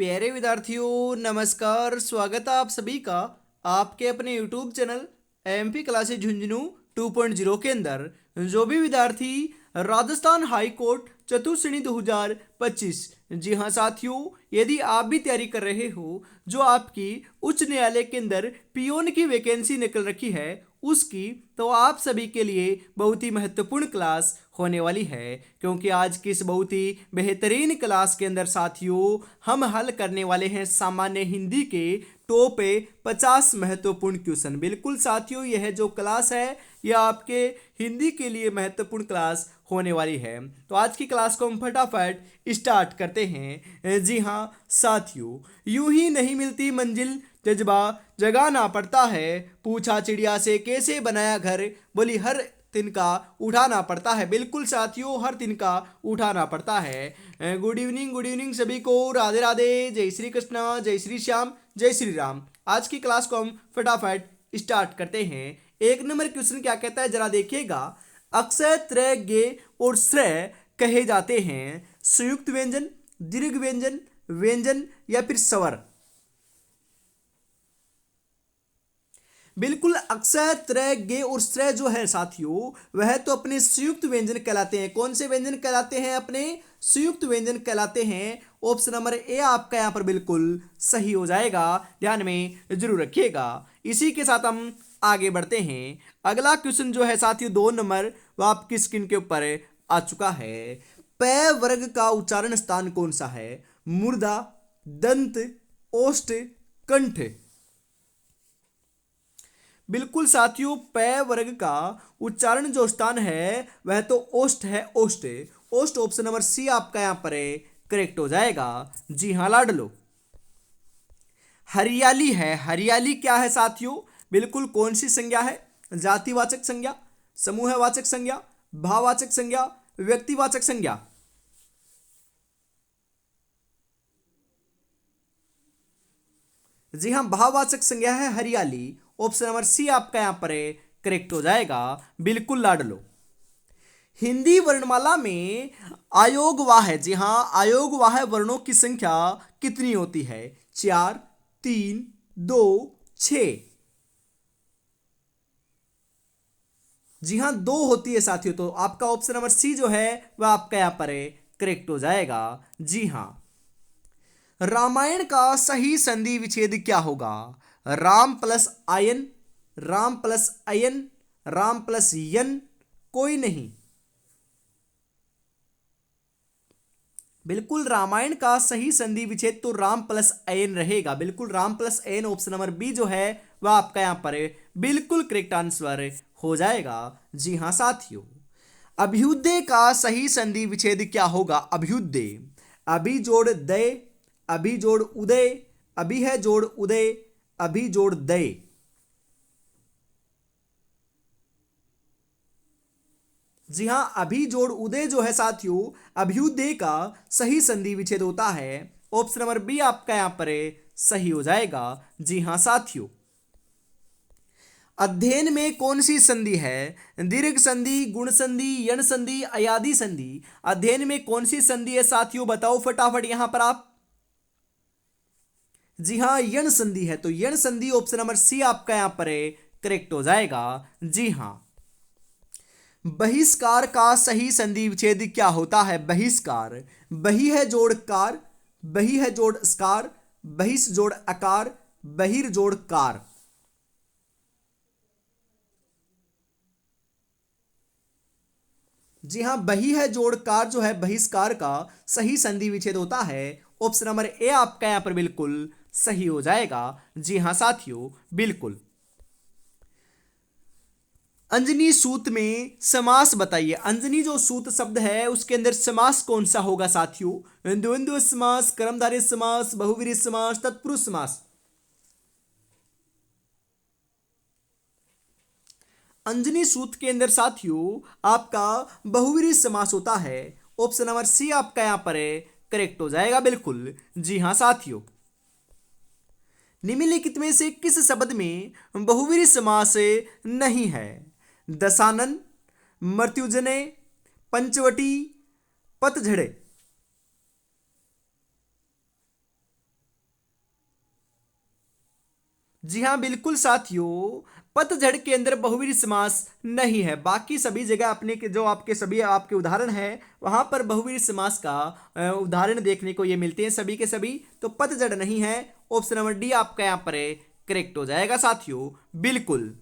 प्यारे विद्यार्थियों नमस्कार। स्वागत है आप सभी का आपके अपने YouTube channel MP classes Jhunjhunu 2.0 के अंदर। जो भी विद्यार्थी राजस्थान हाई कोर्ट चतुर्थ श्रेणी 2025, जी हाँ साथियों, यदि आप भी तैयारी कर रहे हो जो आपकी उच्च न्यायालय के अंदर पियोन की वैकेंसी निकल रखी है उसकी, तो आप सभी के लिए बहुत ही महत्वपूर्ण क्लास होने वाली है। क्योंकि आज की इस बहुत ही बेहतरीन क्लास के अंदर साथियों हम हल करने वाले हैं सामान्य हिंदी के टॉप 50 महत्वपूर्ण क्वेश्चन। बिल्कुल साथियों, यह जो क्लास है यह आपके हिंदी के लिए महत्वपूर्ण क्लास होने वाली है। तो आज की क्लास को हम फटाफट स्टार्ट करते हैं। जी हाँ साथियों, यूं ही नहीं मिलती मंजिल, जज्बा जगाना पड़ता है। पूछा चिड़िया से कैसे बनाया घर, बोली हर तिनका उठाना पड़ता है। बिल्कुल साथियों, हर तिनका उठाना पड़ता है। गुड इवनिंग सभी को, राधे राधे, जय श्री कृष्णा, जय श्री श्याम, जय श्री राम। आज की क्लास को हम फटाफट स्टार्ट करते हैं। एक नंबर क्वेश्चन क्या कहता है जरा देखिएगा। अक्षय त्रय गे और श्रेय कहे जाते हैं संयुक्त व्यंजन, दीर्घ व्यंजन, व्यंजन या फिर स्वर। बिल्कुल, अक्षय त्रय गे और श्रेय जो है साथियों वह तो अपने संयुक्त व्यंजन कहलाते हैं। कौन से व्यंजन कहलाते हैं? अपने संयुक्त व्यंजन कहलाते हैं। ऑप्शन नंबर ए आपका यहां पर बिल्कुल सही हो जाएगा, ध्यान में जरूर रखिएगा। इसी के साथ हम आगे बढ़ते हैं। अगला क्वेश्चन जो है साथियों 2 नंबर, वह आपकी स्क्रीन के ऊपर आ चुका है। प वर्ग का उच्चारण स्थान कौन सा है? मूर्धा, दंत, ओष्ठ, कंठ। बिल्कुल साथियों, प वर्ग का उच्चारण जो स्थान है वह तो ओष्ठ है, ओष्ठ। ओष्ठ ऑप्शन नंबर सी आपका यहां पर करेक्ट हो जाएगा। जी हाँ लाडलो। हरियाली है, हरियाली क्या है साथियों? बिल्कुल कौन सी संज्ञा है? जातिवाचक संज्ञा, समूहवाचक संज्ञा, भाववाचक संज्ञा, व्यक्तिवाचक संज्ञा। जी हाँ, भाववाचक संज्ञा है हरियाली। ऑप्शन नंबर सी आपका यहां पर करेक्ट हो जाएगा। बिल्कुल लाडलो। हिंदी वर्णमाला में आयोगवाह है, जी हाँ, आयोगवाह वर्णों की संख्या कितनी होती है? 4, 3, 2, 6। जी हाँ, 2 होती है साथियों। तो आपका ऑप्शन नंबर सी जो है वह आपका यहां पर करेक्ट हो जाएगा। जी हाँ। रामायण का सही संधि विच्छेद क्या होगा? राम प्लस आयन, राम प्लस अयन, राम प्लस यन, कोई नहीं। बिल्कुल, रामायण का सही संधि विच्छेद तो राम प्लस अयन रहेगा। बिल्कुल, राम प्लस अयन ऑप्शन नंबर बी जो है वह आपका यहां पर बिल्कुल करेक्ट आंसर हो जाएगा। जी हाँ साथियों। अभ्युदय का सही संधि विच्छेद क्या होगा? अभ्युदय, अभी जोड़ दय, अभी जोड़ उदय, अभी है जोड़ उदय, अभी जोड़ दय। जी हां, अभी जोड़ उदय जो है साथियों अभ्युदय का सही संधि विच्छेद होता है। ऑप्शन नंबर बी आपका यहां पर सही हो जाएगा। जी हां साथियों। अध्ययन में कौन सी संधि है? दीर्घ संधि, गुण संधि, यण संधि, अयादि संधि। अध्ययन में कौन सी संधि है साथियों? बताओ फटाफट यहां पर आप। जी हां, यण संधि है। तो यण संधि ऑप्शन नंबर सी आपका यहां पर करेक्ट हो जाएगा। जी हां। बहिष्कार का सही संधि विच्छेद क्या होता है? बहिष्कार, बही है जोड़ कार, बही है जोड़ स्कार, बहिष जोड़ अकार, बहिर जोड़ कार। जी हां, बही है जोड़ कार जो है बहिष्कार का सही संधि विच्छेद होता है। ऑप्शन नंबर ए आपका यहां पर बिल्कुल सही हो जाएगा। जी हां साथियों, बिल्कुल। अंजनी सूत में समास बताइए। अंजनी जो सूत शब्द है उसके अंदर समास कौन सा होगा साथियों? द्वंद्व समास, कर्मधारय समास, बहुव्रीहि समास, तत्पुरुष समास। अंजनी सूत के अंदर साथियों आपका बहुव्रीहि समास होता है। ऑप्शन नंबर सी आपका यहां पर करेक्ट हो जाएगा। बिल्कुल, जी हां साथियों। निम्नलिखित में से किस शब्द में बहुव्रीहि समास नहीं है? दशानन, मृत्युजने, पंचवटी, पतझड़े। जी हाँ बिल्कुल साथियों, पतझड़ के अंदर बहुव्रीहि समास नहीं है। बाकी सभी जगह अपने के जो आपके सभी आपके उदाहरण हैं वहां पर बहुव्रीहि समास का उदाहरण देखने को ये मिलते हैं सभी के सभी। तो पतझड़ नहीं है, ऑप्शन नंबर डी आपका यहाँ पर करेक्ट हो जाएगा साथियों। बिल्कुल,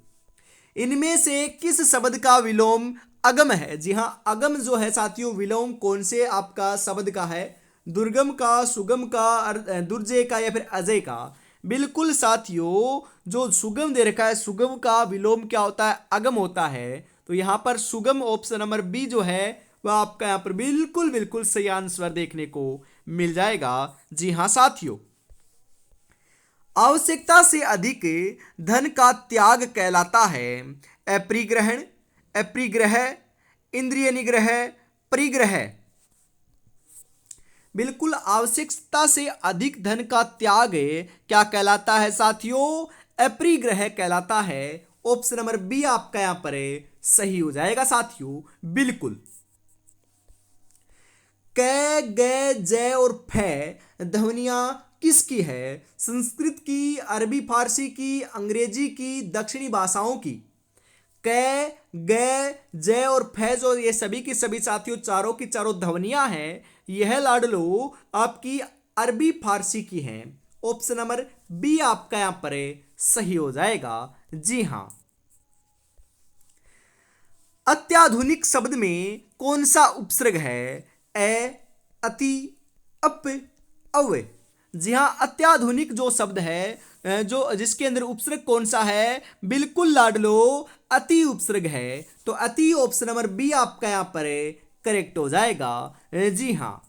इनमें से किस शब्द का विलोम अगम है? जी हाँ, अगम जो है साथियों, विलोम कौन से आपका शब्द का है? दुर्गम का, सुगम का, दुर्जय का या फिर अजय का? बिल्कुल साथियों, जो सुगम दे रखा है, सुगम का विलोम क्या होता है? अगम होता है। तो यहां पर सुगम ऑप्शन नंबर बी जो है वह आपका यहां पर बिल्कुल बिल्कुल सही आंसर देखने को मिल जाएगा। जी हाँ साथियों, आवश्यकता से अधिक धन का त्याग कहलाता है अपरिग्रहण, अपरिग्रह, इंद्रिय निग्रह, परिग्रह। बिल्कुल, आवश्यकता से अधिक धन का त्याग क्या कहलाता है साथियों? अपरिग्रह कहलाता है। ऑप्शन नंबर बी आपका यहां पर सही हो जाएगा साथियों। बिल्कुल, क, ग, जय और फे ध्वनियां किसकी है? संस्कृत की, अरबी फारसी की, अंग्रेजी की, दक्षिणी भाषाओं की? क, ग, जय और फै जो ये सभी की सभी साथियों चारों की चारों ध्वनियां हैं, यह लाडलो आपकी अरबी फारसी की हैं। ऑप्शन नंबर बी आपका यहां पर सही हो जाएगा। जी हां, अत्याधुनिक शब्द में कौन सा उपसर्ग है? ए, अति, अप, अव्य। जी हाँ, अत्याधुनिक जो शब्द है जो जिसके अंदर उपसर्ग कौन सा है? बिल्कुल लाडलो, अति उपसर्ग है। तो अति ऑप्शन नंबर बी आपका यहां पर करेक्ट हो जाएगा। जी हाँ,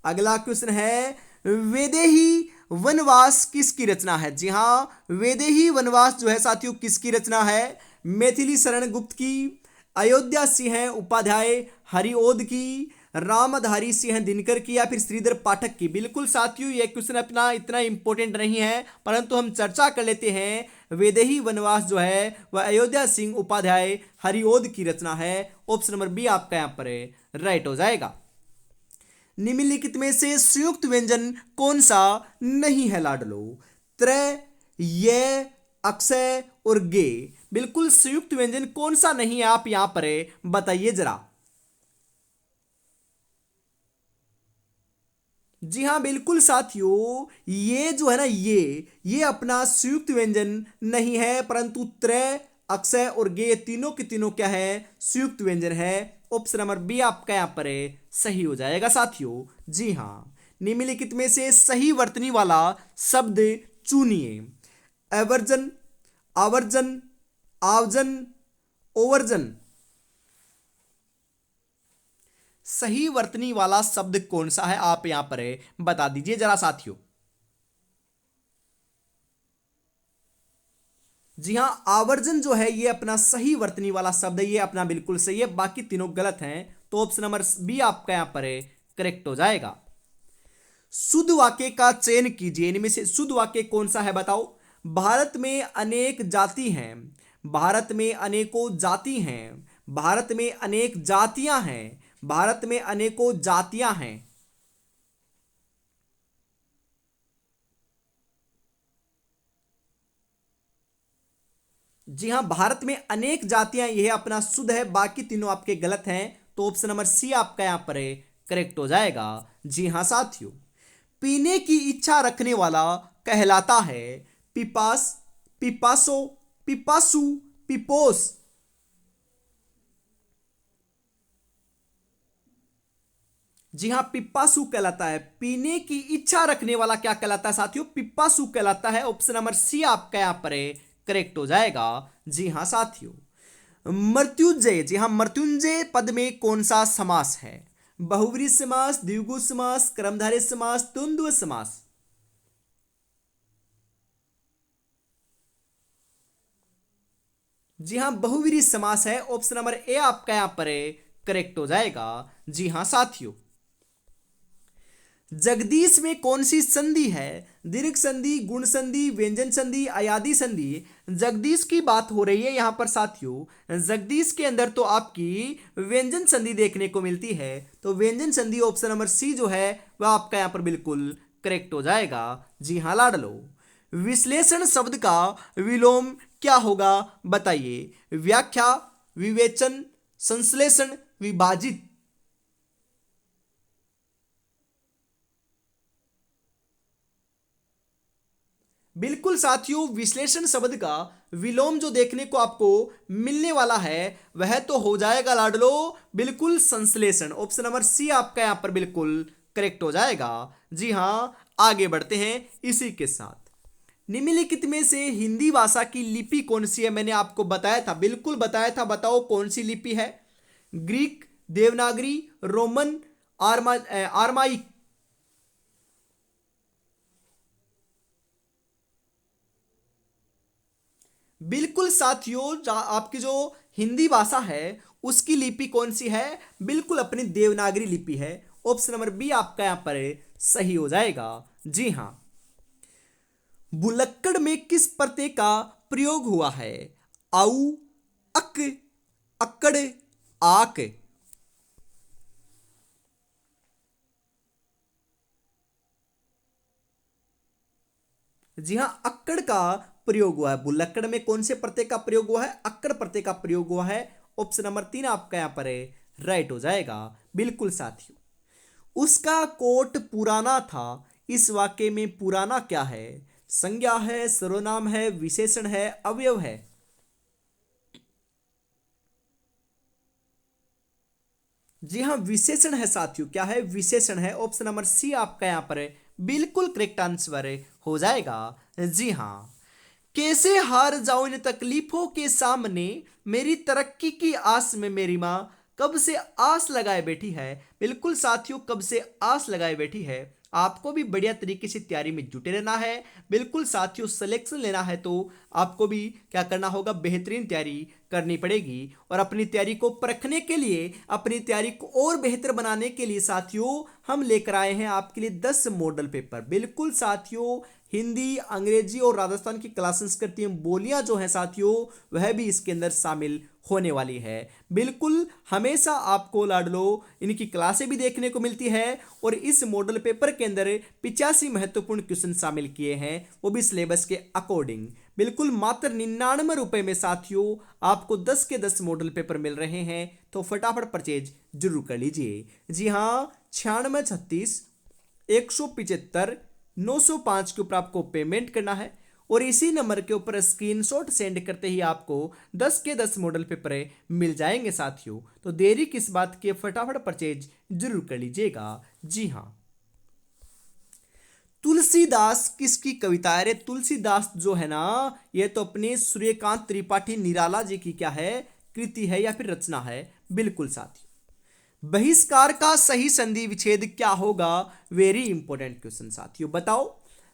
अगला क्वेश्चन है, वेदेही वनवास किसकी रचना है? जी हाँ, वेदेही वनवास जो है साथियों किसकी रचना है? मैथिली शरण गुप्त की, अयोध्या सिंह उपाध्याय हरिओद की, रामधारी सिंह दिनकर की या फिर श्रीधर पाठक की? बिल्कुल साथियों, यह क्वेश्चन अपना इतना इंपॉर्टेंट नहीं है, परंतु हम चर्चा कर लेते हैं। वेदेही वनवास जो है वह अयोध्या सिंह उपाध्याय हरिओद की रचना है। ऑप्शन नंबर बी आपका यहां पर राइट हो जाएगा। निम्नलिखित में से संयुक्त व्यंजन कौन सा नहीं है लाडलो? त्रय, ये, अक्षय और गे। बिल्कुल, संयुक्त व्यंजन कौन सा नहीं है आप यहां पर बताइए जरा। जी हाँ बिल्कुल साथियों, ये जो है ना ये अपना संयुक्त व्यंजन नहीं है, परंतु त्रय, अक्षय और गे तीनों के तीनों क्या है? संयुक्त व्यंजन है। ऑप्शन नंबर बी आपका यहां पर सही हो जाएगा साथियों। जी हाँ, निम्नलिखित में से सही वर्तनी वाला शब्द चुनिए। एवर्जन, आवर्जन, आवजन, ओवर्जन। सही वर्तनी वाला शब्द कौन सा है आप यहां पर बता दीजिए जरा साथियों। जी हां, आवर्जन जो है ये अपना सही वर्तनी वाला शब्द है, ये अपना बिल्कुल सही है, बाकी तीनों गलत हैं। तो ऑप्शन नंबर बी आपका यहां पर करेक्ट हो जाएगा। शुद्ध वाक्य का चयन कीजिए, इनमें से शुद्ध वाक्य कौन सा है बताओ। भारत में अनेक जाति हैं, भारत में अनेकों जाति हैं, भारत में अनेक जातियां हैं, भारत में अनेकों जातियां हैं। जी हां, भारत में अनेक जातियां यह अपना शुद्ध है, बाकी तीनों आपके गलत हैं। तो ऑप्शन नंबर सी आपका यहां पर करेक्ट हो जाएगा। जी हां साथियों, पीने की इच्छा रखने वाला कहलाता है पिपास, पिपासो, पिपासु, पिपोस। जी हां, पिप्पासु कहलाता है। पीने की इच्छा रखने वाला क्या कहलाता है साथियों? पिप्पासु कहलाता है। ऑप्शन नंबर सी आपका यहां पर करेक्ट हो जाएगा। जी हां साथियों, मृत्युंजय, जी हां, मृत्युंजय पद में कौन सा समास है? बहुव्रीहि समास, द्विगु समास, कर्मधारय समास, द्वंद्व समास। जी हां, बहुव्रीहि समास है। ऑप्शन नंबर ए आपका यहां पर करेक्ट हो जाएगा। जी हां साथियों, जगदीश में कौन सी संधि है? दीर्घ संधि, गुण संधि, व्यंजन संधि, अयादी संधि। जगदीश की बात हो रही है यहां पर साथियों। जगदीश के अंदर तो आपकी व्यंजन संधि देखने को मिलती है। तो व्यंजन संधि ऑप्शन नंबर सी जो है वह आपका यहां पर बिल्कुल करेक्ट हो जाएगा। जी हां लाडलो, विश्लेषण शब्द का विलोम क्या होगा बताइए। व्याख्या, विवेचन, संश्लेषण, विभाजित। बिल्कुल साथियों, विश्लेषण शब्द का विलोम जो देखने को आपको मिलने वाला है वह तो हो जाएगा लाडलो बिल्कुल संश्लेषण। ऑप्शन नंबर सी आपका यहां पर बिल्कुल करेक्ट हो जाएगा। जी हां, आगे बढ़ते हैं इसी के साथ। निम्नलिखित में से हिंदी भाषा की लिपि कौन सी है? मैंने आपको बताया था, बिल्कुल बताया था, बताओ कौन सी लिपि है? Greek, Devanagari, Roman, Aramaic. बिल्कुल साथियों, आपकी जो हिंदी भाषा है उसकी लिपि कौन सी है? बिल्कुल अपनी देवनागरी लिपि है। ऑप्शन नंबर बी आपका यहां पर सही हो जाएगा। जी हां। बुलक्कड़ में किस प्रत्यय का प्रयोग हुआ है? आउ, अक, अक्कड़, आक। जी हां, अक्कड़ का प्रयोग हुआ है। बुलक्कड़ में कौन से प्रत्यय का प्रयोग हुआ है? अक्कड़ प्रत्यय का प्रयोग हुआ है। ऑप्शन नंबर 3 आपका यहां पर राइट हो जाएगा। बिल्कुल साथियों। उसका कोट पुराना था, इस वाक्य में पुराना क्या है? संज्ञा है, सर्वनाम है, विशेषण है, अवयव है। जी हाँ, विशेषण है साथियों। क्या है? विशेषण है। ऑप्शन नंबर सी आपका यहां पर बिल्कुल करेक्ट आंसर हो जाएगा। जी हाँ। कैसे हार जाऊं इन तकलीफों के सामने, मेरी तरक्की की आस में मेरी माँ कब से आस लगाए बैठी है। बिल्कुल साथियों, कब से आस लगाए बैठी है। आपको भी बढ़िया तरीके से तैयारी में जुटे रहना है। बिल्कुल साथियों, सिलेक्शन लेना है तो आपको भी क्या करना होगा? बेहतरीन तैयारी करनी पड़ेगी। और अपनी तैयारी को परखने के लिए, अपनी तैयारी को और बेहतर बनाने के लिए साथियों हम लेकर आए हैं आपके लिए 10 मॉडल पेपर। बिल्कुल साथियों, हिंदी, अंग्रेजी और राजस्थान की क्लास संस्कृति बोलियां जो हैं साथियों वह भी इसके अंदर शामिल होने वाली है। बिल्कुल हमेशा आपको लाडलो इनकी क्लासें भी देखने को मिलती है। और इस मॉडल पेपर के अंदर 85 महत्वपूर्ण क्वेश्चन शामिल किए हैं, वो भी सिलेबस के अकॉर्डिंग। बिल्कुल मात्र 99 रुपए में साथियों आपको 10 के 10 मॉडल पेपर मिल रहे हैं। तो फटाफट परचेज जरूर कर लीजिए। जी हाँ, 9636 175 905 के ऊपर आपको पेमेंट करना है। और इसी नंबर के ऊपर स्क्रीनशॉट सेंड करते ही आपको 10 के 10 मॉडल पेपर मिल जाएंगे साथियों। तो देरी किस बात की, फटाफट परचेज जरूर कर लीजिएगा। जी हाँ। तुलसीदास किसकी कविता है? अरे तुलसीदास जो है ना, ये तो अपने सूर्यकांत त्रिपाठी निराला जी की क्या है? कृति है या फिर रचना है। बिल्कुल साथी। बहिष्कार का सही संधि विच्छेद क्या होगा? वेरी इंपॉर्टेंट क्वेश्चन साथियों, बताओ।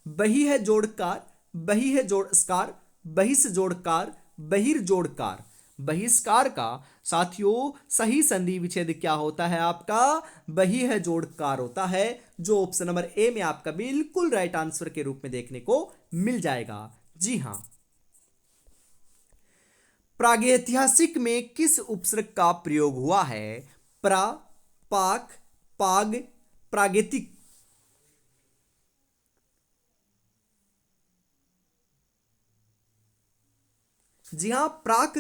बही है जोड़कार, बही है जोड़स्कार, बहिस जोड़कार, बहिर जोड़कार। बहिष्कार का साथियों सही संधि विच्छेद क्या होता है आपका? बही है जोड़कार होता है, जो ऑप्शन नंबर ए में आपका बिल्कुल राइट आंसर के रूप में देखने को मिल जाएगा। जी हां। प्रागैतिहासिक में किस उपसर्ग का प्रयोग हुआ है? प्रा, पाक, पाग, प्रागैतिक। जी हां, प्राग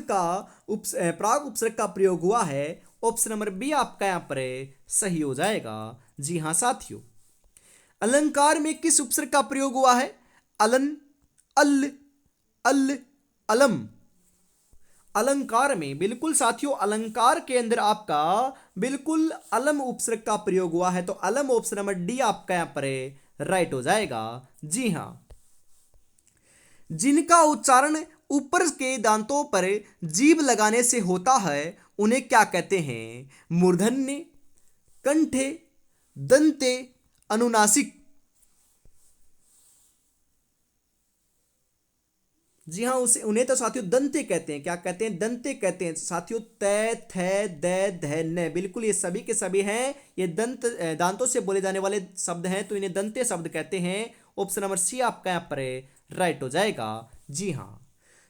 उपसर्ग का प्रयोग हुआ है। ऑप्शन नंबर बी आपका यहां पर सही हो जाएगा। जी हां साथियों। अलंकार में किस उपसर्ग का प्रयोग हुआ है? अलन, अल, अल, अलम। अलंकार में बिल्कुल साथियों, अलंकार के अंदर आपका बिल्कुल अलम उपसर्ग का प्रयोग हुआ है। तो अलम ऑप्शन नंबर डी आपका यहां पर राइट हो जाएगा। जी हां। जिनका उच्चारण ऊपर के दांतों पर जीभ लगाने से होता है उन्हें क्या कहते हैं? मूर्धन्य, कंठे, दंते, अनुनासिक। जी हाँ, उसे उन्हें तो साथियों दंते कहते हैं। क्या कहते हैं? दंते कहते हैं साथियों। तय, थ, द, ध, न। बिल्कुल ये सभी के सभी हैं, ये दांतों से बोले जाने वाले शब्द हैं, तो इन्हें दंते शब्द कहते हैं। ऑप्शन नंबर सी आपका यहाँ पर राइट हो जाएगा। जी हाँ।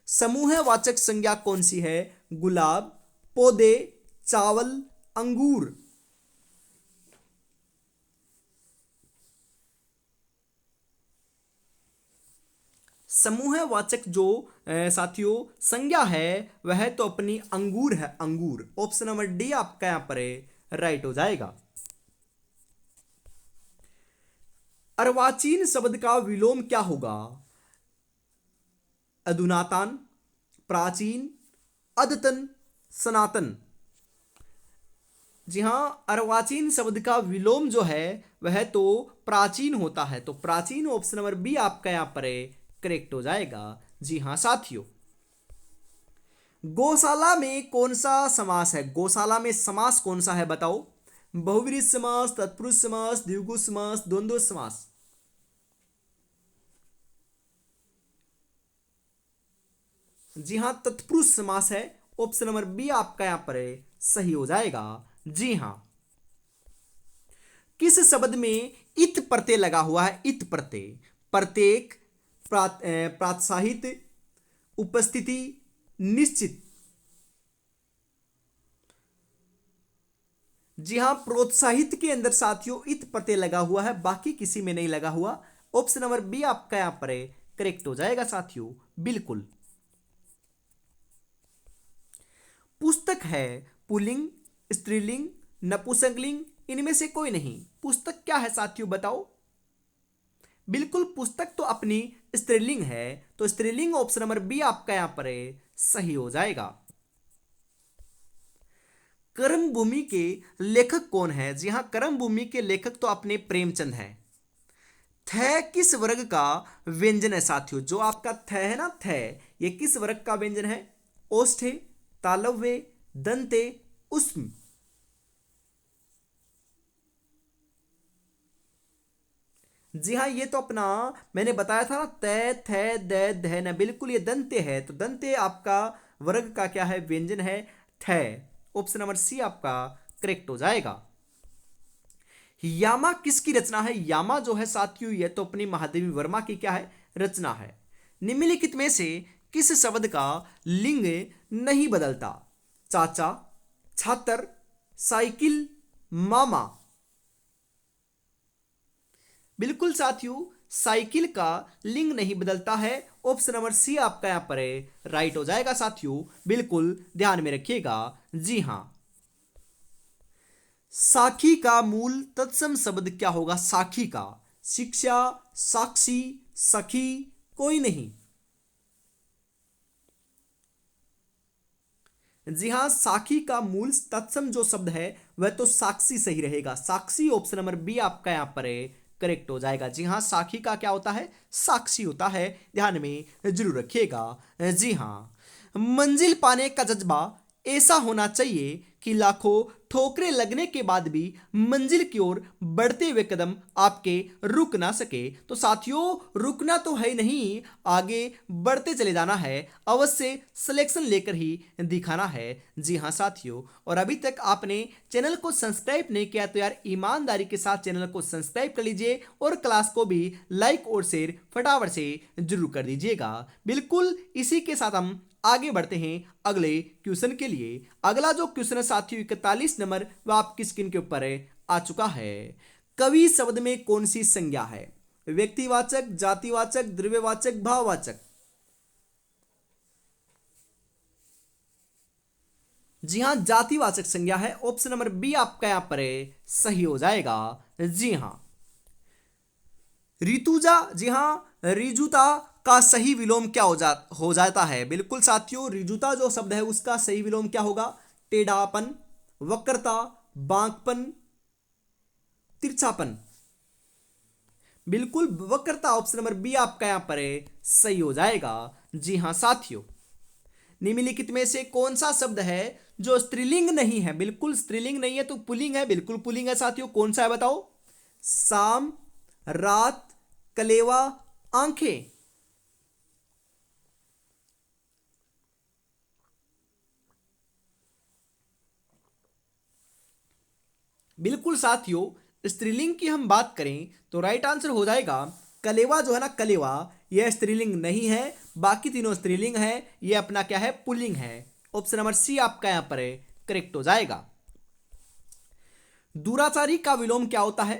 समूहवाचक संज्ञा कौन सी है? गुलाब, पौधे, चावल, अंगूर। समूहवाचक जो साथियों संज्ञा है वह तो अपनी अंगूर है, अंगूर। ऑप्शन नंबर डी आपका यहां पर राइट हो जाएगा। अर्वाचीन शब्द का विलोम क्या होगा? अधुनातन, प्राचीन, अद्यतन, सनातन। जी हां, अर्वाचीन शब्द का विलोम जो है वह तो प्राचीन होता है, तो प्राचीन ऑप्शन नंबर बी आपका यहां पर करेक्ट हो जाएगा। जी हां साथियों, गौशाला में कौन सा समास है? गौशाला में समास कौन सा है बताओ? बहुव्रीहि समास, तत्पुरुष समास, द्विगु समास, द्वंद्व समास। जी हां, तत्पुरुष समास है। ऑप्शन नंबर बी आपका यहां पर सही हो जाएगा। जी हां, किस शब्द में इत प्रत्यय लगा हुआ है? इत प्रत्यय, प्रत्येक, प्रोत्साहित, उपस्थिति, निश्चित। जी हां, प्रोत्साहित के अंदर साथियों इत प्रत्यय लगा हुआ है, बाकी किसी में नहीं लगा हुआ। ऑप्शन नंबर बी आपका यहां पर करेक्ट हो जाएगा साथियों, बिल्कुल। पुस्तक है पुल्लिंग, स्त्रीलिंग, नपुंसकलिंग, इनमें से कोई नहीं। पुस्तक क्या है साथियों बताओ? बिल्कुल, पुस्तक तो अपनी स्त्रीलिंग है, तो स्त्रीलिंग ऑप्शन नंबर बी आपका यहां पर सही हो जाएगा। कर्म भूमि के लेखक कौन है? जी हां, कर्म भूमि के लेखक तो अपने प्रेमचंद है। थ किस वर्ग का व्यंजन है साथियों? जो आपका थ है ना, थ, ये किस वर्ग का व्यंजन है? ओष्ठे, तालव्य, दंते, उष्म। जी हाँ, ये तो अपना मैंने बताया था ना, तय, थ, द, ध, न, बिल्कुल ये दंते है, तो दंते आपका वर्ग का क्या है? व्यंजन है थ। ऑप्शन नंबर सी आपका करेक्ट हो जाएगा। यामा किसकी रचना है? यामा जो है साथियों ये तो अपनी महादेवी वर्मा की क्या है? रचना है। निम्नलिखित में से किस शब्द का लिंग नहीं बदलता? चाचा, छात्र, साइकिल, मामा। बिल्कुल साथियों, साइकिल का लिंग नहीं बदलता है। ऑप्शन नंबर सी आपका यहां पर राइट हो जाएगा साथियों, बिल्कुल ध्यान में रखिएगा। जी हां, साखी का मूल तत्सम शब्द क्या होगा? साखी का, शिक्षा, साक्षी, सखी, कोई नहीं। जी हां, साखी का मूल तत्सम जो शब्द है वह तो साक्षी सही रहेगा। साक्षी ऑप्शन नंबर बी आपका यहां पर करेक्ट हो जाएगा। जी हां, साखी का क्या होता है? साक्षी होता है, ध्यान में जरूर रखिएगा। जी हां, मंजिल पाने का जज्बा ऐसा होना चाहिए कि लाखों ठोकरें लगने के बाद भी मंजिल की ओर बढ़ते हुए कदम आपके रुक ना सके। तो साथियों, रुकना तो है नहीं, आगे बढ़ते चले जाना है, अवश्य सिलेक्शन लेकर ही दिखाना है। जी हाँ साथियों, और अभी तक आपने चैनल को सब्सक्राइब नहीं किया तो यार ईमानदारी के साथ चैनल को सब्सक्राइब कर लीजिए और क्लास को भी लाइक और शेयर फटाफट से जरूर कर दीजिएगा। बिल्कुल इसी के साथ हम आगे बढ़ते हैं अगले क्वेश्चन के लिए। अगला जो क्वेश्चन है साथियों 41 नंबर, वह आपकी स्क्रीन के ऊपर आ चुका है। कवि शब्द में कौन सी संज्ञा है? व्यक्तिवाचक, जातिवाचक, द्रव्यवाचक, भाववाचक। जी हां, जातिवाचक संज्ञा है। ऑप्शन नंबर बी आपका यहां पर सही हो जाएगा। जी हां, ऋतुजा, जी हां, रिजुता का सही विलोम क्या हो जाता है? बिल्कुल साथियों, रिजुता जो शब्द है उसका सही विलोम क्या होगा? टेढ़ापन, वक्रता, बांकपन, तिरछापन। बिल्कुल वक्रता ऑप्शन नंबर बी आपका यहां पर सही हो जाएगा। जी हां साथियों, निम्नलिखित में से कौन सा शब्द है जो स्त्रीलिंग नहीं है? बिल्कुल स्त्रीलिंग नहीं है तो पुल्लिंग है, बिल्कुल पुल्लिंग है साथियों। कौन सा है बताओ? शाम, रात, कलेवा, आंखें। बिल्कुल साथियों, स्त्रीलिंग की हम बात करें तो राइट आंसर हो जाएगा कलेवा। जो है ना, कलेवा, यह स्त्रीलिंग नहीं है, बाकी तीनों स्त्रीलिंग है। यह अपना क्या है? पुल्लिंग है। ऑप्शन नंबर सी आपका यहां पर करेक्ट हो जाएगा। दुराचारी का विलोम क्या होता है?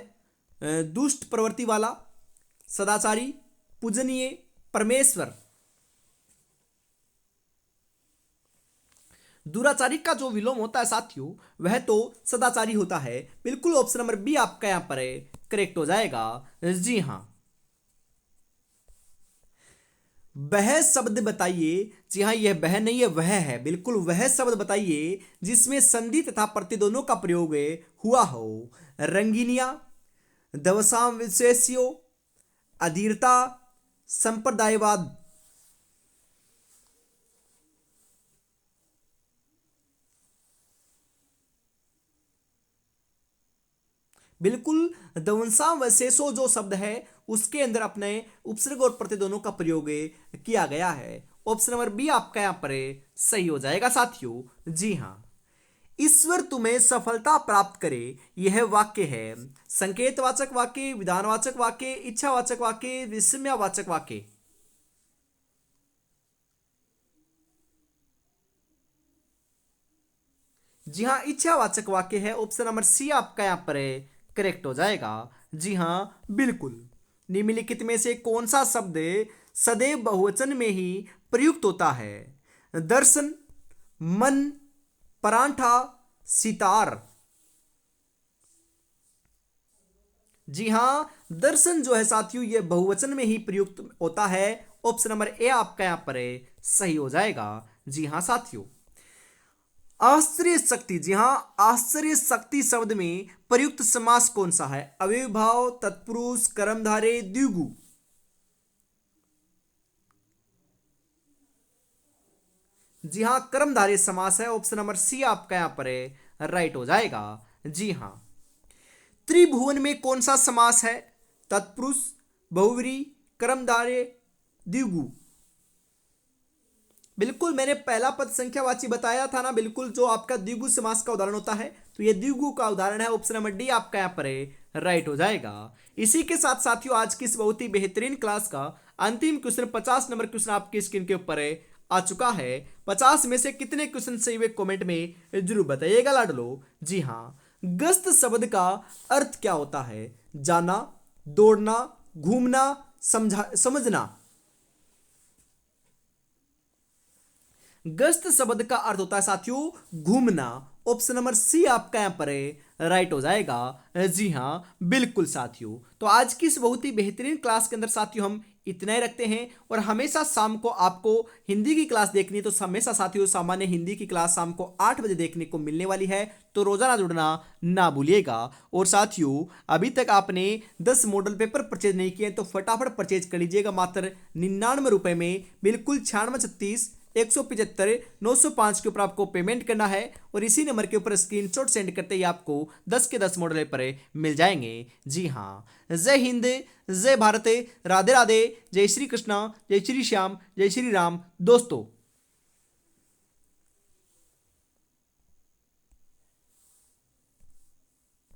दुष्ट प्रवृत्ति वाला, सदाचारी, पूजनीय, परमेश्वर। दुराचारी का जो विलोम होता है साथियों वह तो सदाचारी होता है। बिल्कुल ऑप्शन नंबर बी आपका यहां पर करेक्ट हो जाएगा। जी हां। वह शब्द बताइए। जी हाँ, यह वह नहीं है, वह है। बिल्कुल वह शब्द बताइए जिसमें संधि तथा प्रत्यय दोनों का प्रयोग हुआ हो। रंगीनिया, दवसाम विशेष्यो, अधीरता, संप्रदायवाद। बिल्कुल दवंसावशेषो जो शब्द है उसके अंदर अपने उपसर्ग और प्रत्यय दोनों का प्रयोग किया गया है। ऑप्शन नंबर बी आपका यहां पर सही हो जाएगा साथियों। जी हां। ईश्वर तुम्हें सफलता प्राप्त करे, यह वाक्य है संकेतवाचक वाक्य, विधानवाचक वाक्य, इच्छावाचक वाक्य, विस्मयवाचक वाक्य। जी हाँ, इच्छावाचक वाक्य है। ऑप्शन नंबर सी आपका यहां पर करेक्ट हो जाएगा। जी हाँ बिल्कुल। निम्नलिखित में से कौन सा शब्द सदैव बहुवचन में ही प्रयुक्त होता है? दर्शन, मन, परांठा, सितार। जी हाँ, दर्शन जो है साथियों ये बहुवचन में ही प्रयुक्त होता है। ऑप्शन नंबर ए आपका यहां पर सही हो जाएगा। जी हाँ साथियों। आश्चर्य शक्ति। जी हाँ, आश्चर्य शक्ति शब्द में प्रयुक्त समास कौन सा है? अव्ययभाव, तत्पुरुष, कर्मधारय, द्विगु। जी हाँ, कर्मधारय समास है। ऑप्शन नंबर सी आपका यहां पर राइट हो जाएगा। जी हाँ। त्रिभुवन में कौन सा समास है? तत्पुरुष, बहुव्रीहि, कर्मधारय, द्विगु। बिल्कुल मैंने पहला पद संख्यावाची बताया था ना, बिल्कुल जो आपका द्विगु समास का उदाहरण होता है तो ये द्विगु का उदाहरण है। ऑप्शन नंबर डी आपका यहाँ पर राइट हो जाएगा। इसी के साथ साथियों आज की इस बहुत ही बेहतरीन क्लास का अंतिम क्वेश्चन 50 नंबर क्वेश्चन आपकी स्क्रीन के ऊपर आ चुका है। 50 में से कितने क्वेश्चन सही हुए कमेंट में जरूर बताइएगा लाडलो। जी हाँ, गस्त शब्द का अर्थ क्या होता है? जाना, दौड़ना, घूमना, समझना। गस्त शब्द का अर्थ होता है साथियों घूमना। ऑप्शन नंबर सी आपका यहां पर राइट हो जाएगा। जी हां बिल्कुल साथियों। तो आज की इस बहुत ही बेहतरीन क्लास के अंदर साथियों हम इतना ही रखते हैं। और हमेशा शाम को आपको हिंदी की क्लास देखनी है तो हमेशा साथियों सामान्य हिंदी की क्लास शाम को 8 बजे देखने को मिलने वाली है। तो रोजाना जुड़ना ना भूलिएगा। और साथियों अभी तक आपने 10 मॉडल पेपर परचेज नहीं किए तो फटाफट परचेज कर लीजिएगा मात्र 99 रुपए में। बिल्कुल 9636 175 905 के ऊपर आपको पेमेंट करना है। और इसी नंबर के ऊपर स्क्रीनशॉट सेंड करते ही आपको 10 के 10 मॉडल पेपर मिल जाएंगे। जी हाँ, जय हिंद, जय भारत, राधे राधे, जय श्री कृष्णा, जय श्री श्याम, जय श्री राम दोस्तों।